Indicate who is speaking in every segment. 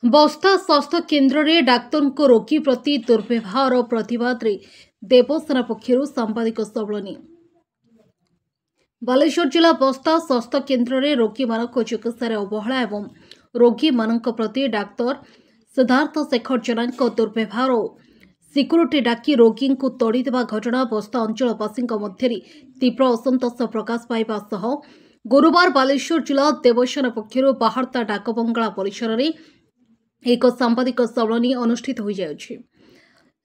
Speaker 1: बस्ता स्वास्थ्य केन्द्र में डाक्तर को रोगी प्रति दुर्व्यवहार प्रतिवाद रे देवसेना पक्षर सांबादिक सम्मेलन। बालेश्वर जिला बस्ता स्वास्थ्य केन्द्र में रोगी मान चिकित्सा अवहेला एवं रोगी मान प्रति डाक्तर सिद्धार्थ शेखर जेना दुर्व्यवहार और सिक्यूरीटी डाकी रोगी को तोड़ीदेवा घटना बस्ता अंचलवासी मध्य तीव्र असंतोष प्रकाश पाइबा सह गुरुवार बालेश्वर जिला देवसेना पक्षर बाहार्ता डाकबंगला परिसर में एक सांबादिक सम्मेलन अनुष्ठित हो जाउछि।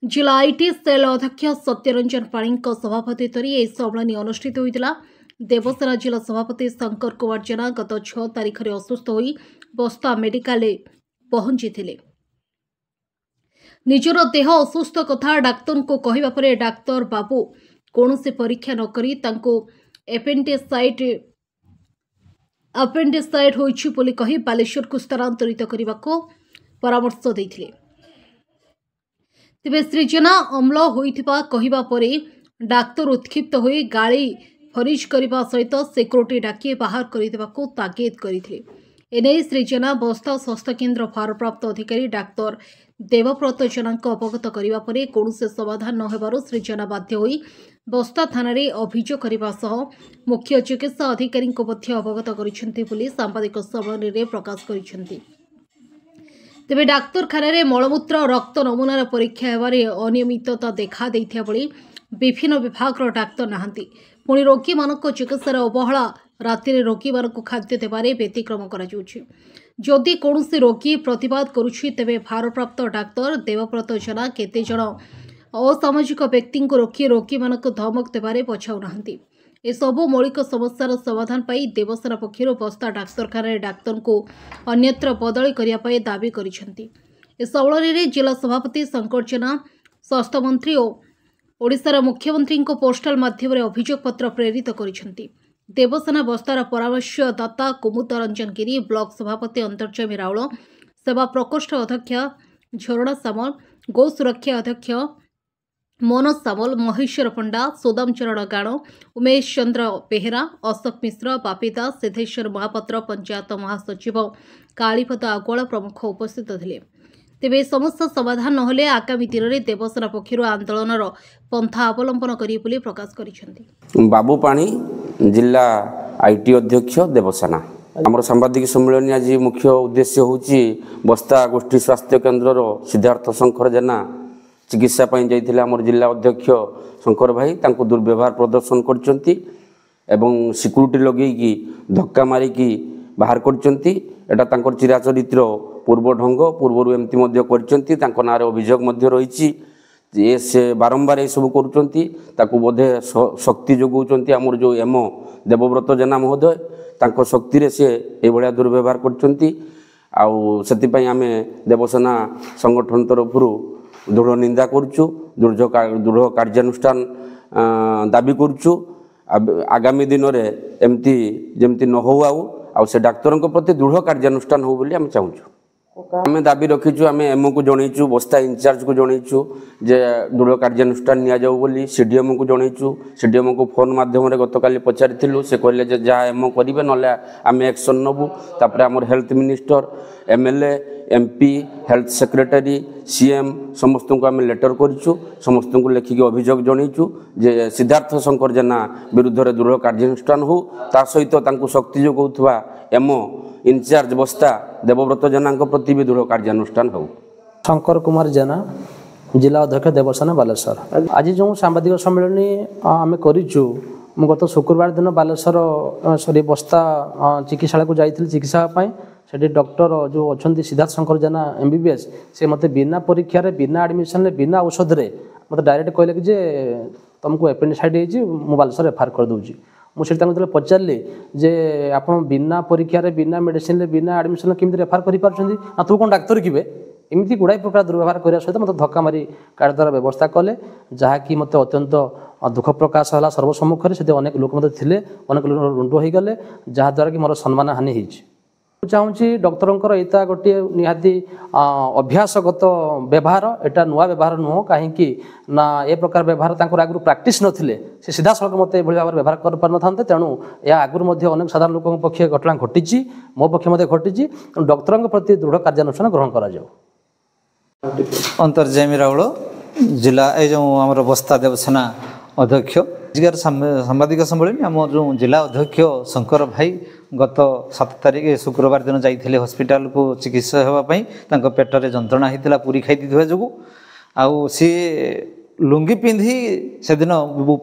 Speaker 1: जिला आईटी सेल अध्यक्ष सत्यरंजन पाणी सभापतित्व में यह सम्मेलन अनुष्ठित होता। देवसेना जिला सभापति शंकर कुमार जेना गत 6 तारिख में असुस्थ हो बस्ता मेडिकल पहुंची थे। निजर देह असुस्थ कथा डाक्तर को कहवा पर डाक्तर बाबू कौन से परीक्षा न करी तांको एपेंडिसाइट होइछि बोली कही बालेश्वर को स्थानांतरित करने को परामर्श देथिले। तेबे श्री जेना अम्ल होइथिबा कहिबा परे डाक्तर उत्क्षिप्त होई गाड़ी फरिज करने सहित सिक्यूरीटी डाकी बाहर करदेवाक तागिद करथिले। एने श्री जेना बस्ता स्वास्थ्य केन्द्र भारप्राप्त अधिकारी डाक्तर देवव्रत जेना अवगत करने पर कौन से समाधान न हेबारु श्री जेना बाध्य होई बस्ता थाना रे अभियोग करने सह मुख्य चिकित्सा अधिकारी अवगत करिसेंति बोली सांबादिक सम्मेलन में प्रकाश करिसेंति। तेबे डाक्तरखाना रे मलमूत्र रक्त नमूनार परीक्षा हेबारे अनियमितता देखा देइथिया बळी विभिन्न विभाग डाक्तर नाहांती। पुणी रोगी मानक चिकित्सार अवहेला राति रोगी मानक खाद्य देवारे व्यतिक्रम करा जाउछि। जदि कौनसी रोगी प्रतिवाद करुछि तेबे भारप्राप्त डाक्तर देवव्रत जेना केते जण असामाजिक व्यक्ति को रोकी रोगी मानक धमक देवारे पछाउ नाहांती। ए सबु मौलिक समस्यार समाधान पाई देवसेना पक्षर बस्ता डाक्तरखाना डाक्तर को अन्यत्र बदली करने दाबी करिसेंति। ए सम्मेलन में जिला सभापति शंकर जेना स्वास्थ्य मंत्री और ओडिशार मुख्यमंत्री को पोस्टाल माध्यम अभियोग पत्र प्रेरित करिसेंति। देवसेना बस्तार परामर्शदाता कुमुद रंजन गिरी, ब्लॉक सभापति अंतर्जमी राउल, सेवा प्रकोष्ठ अध्यक्ष झरणा सामल, गौ सुरक्षा अध्यक्ष मनोज सामल, महेश्वर पंडा, सोदाम चरण गाण, उमेश चंद्र बेहेरा, अशोक मिश्र, बापी दास, सिद्धेश्वर महापात्र, पंचायत महासचिव कालीपद आगुआल प्रमुख उपस्थित थे। तेबे समस्या समाधान नहले आगामी दिन में देवसेना पक्षर आंदोलनर पंथा अवलंबन करिए प्रकाश करिसेंति।
Speaker 2: बाबू पाणी जिला आईटी अध्यक्ष देवसेना आमर सांबादिक सम्मेलन आज मुख्य उद्देश्य होची बस्ता गोष्ठी स्वास्थ्य केन्द्र सिद्धार्थ शंकर जेना चिकित्सा जाइथिले आमर जिला अध्यक्ष शंकर भाई तांको दुर्व्यवहार प्रदर्शन करचंती एवं सिक्यूरीटी लगेकी धक्का मारिकी बाहर करचंती। एटा तांकर चिराचरित्र पूर्व ढंग पूर्वर एमती मध्य करचंती। तांको नारे अभियोग मध्य रहिछि जे से बारंबार ए सब करूचंती ताको बोधे शक्ति जोगौचंती आमर जो एमओ देवव्रत जेना महोदय तांको शक्ति रे से ए भलिया दुर्व्यवहार करचंती। आउ सेति पई आमे देवसेना संगठन तरफरु दृढ़ निंदा करुचु, दृढ़ कार्यानुष्ठान दाबी करुचु। आगामी दिन में एमती जमती न हो आउ से डाक्तर प्रति दृढ़ कार्यानुष्ठान हो बोली आम चाहूँ। आम दाबी रखीचु, आम एमओ को जनईचु, बस्ता इंचार्ज को जनईचु जे दृढ़ कार्यानुष्ठान नि जाऊ बोली। सीडीएमओ को जनईचु, सीडीएमओ को फोन माध्यम गतकाली पचारिथिलु, से कहले जे जहाँ एमओ करिवे नले आम एक्शन नबु। तापर आमर health minister, MLA, MP, health secretary, CM समस्त को आम लेटर करूँ, समस्त को लेखिक अभियोग जनईचु जे सिद्धार्थ शंकर जेना विरुद्ध में दृढ़ कार्यानुष्ठान हो। ता सहित शक्ति जोगौथुवा एमओ इंचार्ज बस्ता देवव्रत जेना प्रति भी दृढ़ कार्यानुष्ठान हो।
Speaker 3: शंकर कुमार जेना जिला अध्यक्ष देवसेना बालेश्वर। आज जो सांबादिक सम्मेलन आम करूँ गत शुक्रवार दिन बालेश्वर बस्ता चिकित्सालय को जाइए चिकित्सा से डॉक्टर जो अच्छा सिद्धार्थ शंकर जेना एमबीबीएस से मत बिना परीक्षा बिना एडमिशन बिना औषध रे मत डायरेक्ट कहले कि जे तुमको एपेंडिसाइट हो बालेश्वर एफआईआर कर दूची। मुझे पचारे जे आप बिना परीक्षा बिना मेडिसिन बिना एडमिशन केमी एफआईआर कर तू कौन डाक्तर कि एमती गुड़ाई प्रकार दुर्व्यवहार करने सहित मत धक्का मारी कार्ड द्वारा व्यवस्था कले जहाँकि मत अत्यंत दुख प्रकाश है सर्वसम्मुखें से अनेक लोक मत थे अनेक लोक रुंड हो गले जहाँद्वारा कि मोर सम्मान हानि होती। ଚାହୁଁଛି ଡକ୍ଟରଙ୍କର ଏଇଟା ଗୋଟିଏ ନିହାତି ଅଭ୍ୟାସଗତ ବ୍ୟବହାର, ଏଇଟା ନୂଆ ବ୍ୟବହାର ନୁହଁ। କାହିଁକି ନା ଏ ପ୍ରକାର ବ୍ୟବହାର ତାଙ୍କର ଆଗରୁ ପ୍ରାକ୍ଟିସ୍ ନଥିଲେ, ସେ ସିଧାସଳଖ ମୋତେ ଏଭଳି ଭାବରେ ବ୍ୟବହାର କରିପାରିନଥାନ୍ତେ। ତେଣୁ ଏହା ଆଗରୁ ମଧ୍ୟ ଅନେକ ସାଧାରଣ ଲୋକଙ୍କ ପକ୍ଷେ ଘଟଣା ଘଟିଛି, ମୋ ପକ୍ଷେ ମଧ୍ୟ ଘଟିଛି। ତେଣୁ ଡକ୍ଟରଙ୍କ ପ୍ରତି ଦୃଢ଼ କାର୍ଯ୍ୟାନୁଷ୍ଠାନ ଗ୍ରହଣ କରାଯାଉ।
Speaker 4: ଅନ୍ତର୍ଯାମୀ ରାଉଳ, ଜିଲ୍ଲା ଏ ଯେଉଁ ଆମର ବସ୍ତା ଦେବସେନା ଅଧ୍ୟକ୍ଷ। ଆଜିକାର ସାମ୍ବାଦିକ ସମ୍ମିଳନୀ ଆମ ଯେଉଁ ଜିଲ୍ଲା ଅଧ୍ୟକ୍ଷ ଶଙ୍କର ଭାଇ ଗତ 7 ତାରିଖ ଶୁକ୍ରବାର ଦିନ ଯାଇଥିଲେ ହସ୍ପିଟାଲକୁ ଚିକିତ୍ସା ହେବା ପାଇଁ। ତାଙ୍କ ପେଟରେ ଯନ୍ତ୍ରଣା ହେଇଥିଲା ପୁରୀ ଖାଇ ଦେଇଥିବା ଯୋଗୁଁ। ଆଉ ସିଏ ଲୁଙ୍ଗି ପିନ୍ଧି ସେଦିନ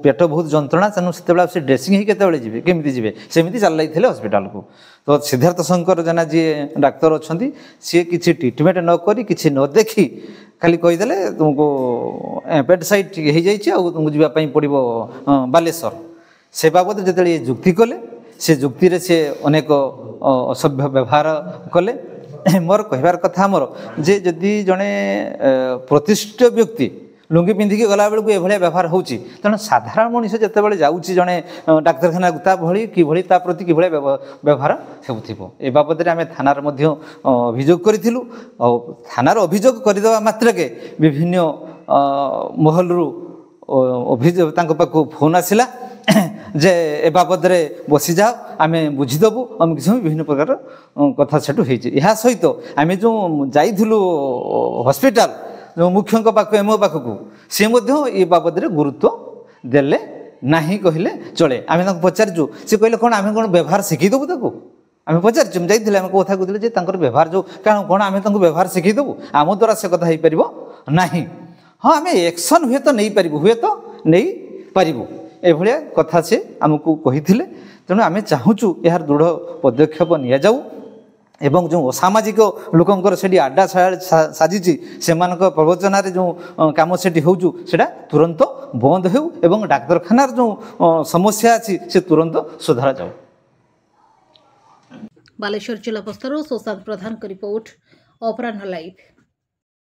Speaker 4: ପେଟ ବହୁତ ଯନ୍ତ୍ରଣା, ତେଣୁ ସେତେବେଳେ ସେ ଡ୍ରେସିଂ ହେଇ କେତେବେଳେ ଯିବେ, କେମିତି ଯିବେ, ସେମିତି ଚାଲି ଯାଇଥିଲେ ହସ୍ପିଟାଲକୁ। ତ ସିଦ୍ଧାର୍ଥ ଶଙ୍କର ଜେନା ଯିଏ ଡାକ୍ତର ଅଛନ୍ତି, ସିଏ କିଛି ଟ୍ରିଟମେଣ୍ଟ ନ କରି, କିଛି ନ ଦେଖି ଖାଲି କହିଦେଲେ ତୁମକୁ ଆପେଣ୍ଡିସାଇଟ୍ ହେଇଯାଇଛି ଆଉ ତୁମକୁ ଯିବା ପାଇଁ ପଡ଼ିବ ବାଲେଶ୍ୱର। ସେ ବାବଦରେ ଯେତେବେଳେ ଏ ଯୁକ୍ତି କଲେ, ସେ ଯୁକ୍ତିରେ ସେ ଅନେକ ଅସଭ୍ୟ ବ୍ୟବହାର କଲେ। ମୋର କହିବାର କଥା ଆମର ଯେ ଯଦି ଜଣେ ପ୍ରତିଷ୍ଠିତ ବ୍ୟକ୍ତି ଲୁଙ୍ଗି ପିନ୍ଧିକି ଗଲାବେଳକୁ ଏଭଳିଆ ବ୍ୟବହାର ହେଉଛି, ତେଣୁ ସାଧାରଣ ମଣିଷ ଯେତେବେଳେ ଯାଉଛି ଜଣେ ଡାକ୍ତରଖାନାକୁ, ତା ଭଳି କିଭଳି ତା ପ୍ରତି କିଭଳିଆ ବ୍ୟବହାର ହେଉଥିବ, ଏ ବାବଦରେ ଆମେ ଥାନାରେ ମଧ୍ୟ ଅଭିଯୋଗ କରିଥିଲୁ। ଆଉ ଥାନାର ଅଭିଯୋଗ କରିଦେବା ମାତ୍ରକେ ବିଭିନ୍ନ ମହଲରୁ ଅଭିଯୋଗ ତାଙ୍କ ପାଖକୁ ଫୋନ୍ ଆସିଲା ଯେ ଏ ବାବଦରେ ବସିଯାଅ, ଆମେ ବୁଝିଦେବୁ, ଅମୁକ ସମୟ ବିଭିନ୍ନ ପ୍ରକାର କଥା ସେଠୁ ହେଇଛି। ଏହା ସହିତ ଆମେ ଯେଉଁ ଯାଇଥିଲୁ ହସ୍ପିଟାଲ ଯେଉଁ ମୁଖ୍ୟଙ୍କ ପାଖକୁ, ଏମଓ ପାଖକୁ, ସେ ମଧ୍ୟ ଏ ବାବଦରେ ଗୁରୁତ୍ୱ ଦେଲେ ନାହିଁ କହିଲେ ଚଳେ। ଆମେ ତାଙ୍କୁ ପଚାରିଛୁ, ସେ କହିଲେ କ'ଣ ଆମେ କ'ଣ ବ୍ୟବହାର ଶିଖେଇଦେବୁ ତାକୁ? ଆମେ ପଚାରିଛୁ, ଯାଇଥିଲେ ଆମେ କଥା କହୁଥିଲେ ଯେ ତାଙ୍କର ବ୍ୟବହାର ଯେଉଁ କ'ଣ ଆମେ ତାଙ୍କୁ ବ୍ୟବହାର ଶିଖେଇଦେବୁ? ଆମ ଦ୍ୱାରା ସେ କଥା ହେଇପାରିବ ନାହିଁ। ହଁ, ଆମେ ଏକ୍ସନ୍ ହୁଏତ ନେଇପାରିବୁ, ହୁଏତ ନେଇପାରିବୁ, ଏଭଳିଆ କଥା ସେ ଆମକୁ କହିଥିଲେ। ତେଣୁ ଆମେ ଚାହୁଁଛୁ ଏହାର ଦୃଢ଼ ପଦକ୍ଷେପ ନିଆଯାଉ ଏବଂ ଯେଉଁ ଅସାମାଜିକ ଲୋକଙ୍କର ସେଠି ଆଡ୍ଡା ସାଜିଛି, ସେମାନଙ୍କ ପ୍ରବଚନାରେ ଯେଉଁ କାମ ସେଠି ହେଉଛୁ, ସେଇଟା ତୁରନ୍ତ ବନ୍ଦ ହେଉ ଏବଂ ଡାକ୍ତରଖାନାର ଯେଉଁ ସମସ୍ୟା ଅଛି ସେ ତୁରନ୍ତ ସୁଧାରା ଯାଉ।
Speaker 1: ବାଲେଶ୍ୱର ଜିଲ୍ଲା ବସ୍ତାରୁ ସୁଶାନ୍ତ ପ୍ରଧାନଙ୍କ ରିପୋର୍ଟ, ଅପରାହ୍ନ ଲାଇଭ୍।